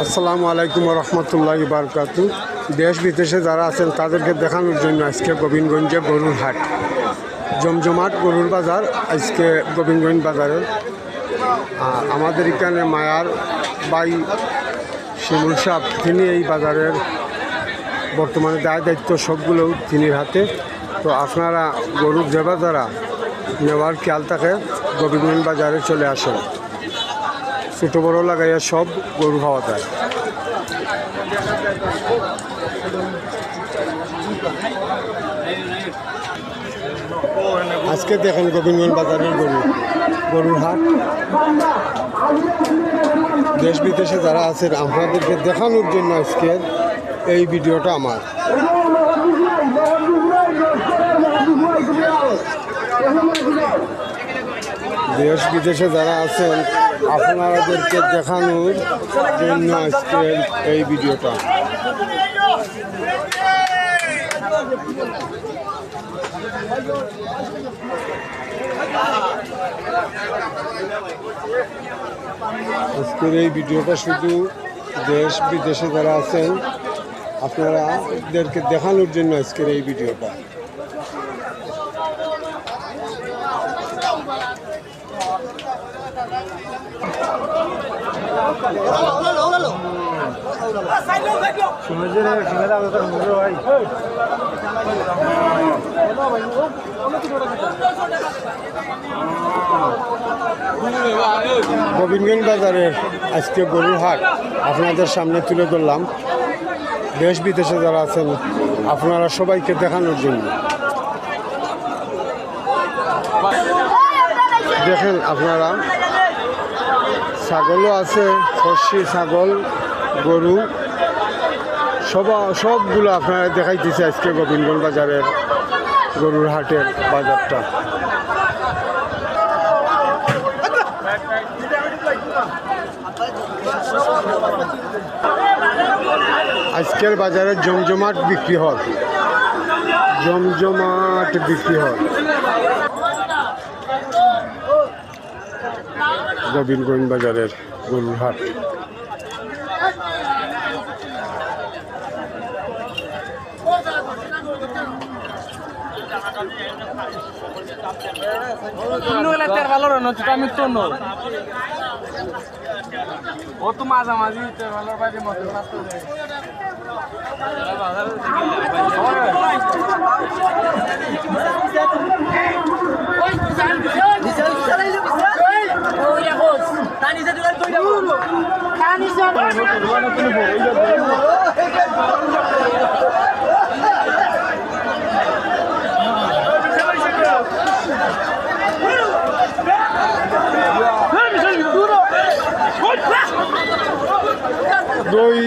আসসালামু আলাইকুম রহমতুল্লাহি বারকাতু। দেশ বিদেশে যারা আছেন তাদেরকে দেখানোর জন্য আজকে গোবিন্দগঞ্জে গরুর হাট, জমজমাট গরুর বাজার আজকে গোবিন্দগঞ্জ বাজারে। আমাদের এখানে মায়ার বাই শিমুল সাহ, তিনি এই বাজারের বর্তমানে দায়িত্ব সবগুলো তিনির হাতে। তো আপনারা গরুর যে বাজারা নেওয়ার খেয়াল থাকে গোবিন্দগঞ্জ বাজারে চলে আসেন। ছোটো বড়ো লাগাইয়া সব গরু পাওয়া যায়। আজকে দেখেন গোবিন্দগঞ্জ বাজারের গরুর হাট। দেশ বিদেশে যারা আছেন আপনাদেরকে দেখানোর জন্য আজকে এই ভিডিওটা আমার। দেশ বিদেশে যারা আছেন আপনাদেরকে দেখানোর জন্য আজকে এই ভিডিওটা। আজকের এই ভিডিওটা শুধু দেশ বিদেশে যারা আছেন আপনাদেরকে দেখানোর জন্য আজকের এই ভিডিওটা। গোবিন্দগঞ্জ বাজারের আজকে গরুর হাট আপনাদের সামনে তুলে ধরলাম। দেশ বিদেশে যারা আছেন আপনারা সবাইকে দেখানোর জন্য। দেখেন আপনারা ছাগলও আছে, খসি ছাগল, গরু সবগুলো আপনারা দেখাইতেছে আজকে গোবিন্দগঞ্জ বাজারের গরুর হাটের বাজারটা। আজকের বাজারে জমজমাট বিক্রি হয়, জমজমাট বিক্রি হয় গোবিন্দগঞ্জ বাজারের গরুর হাট। ও তো মাঝামাঝি ভালোর বাইরে মতো দই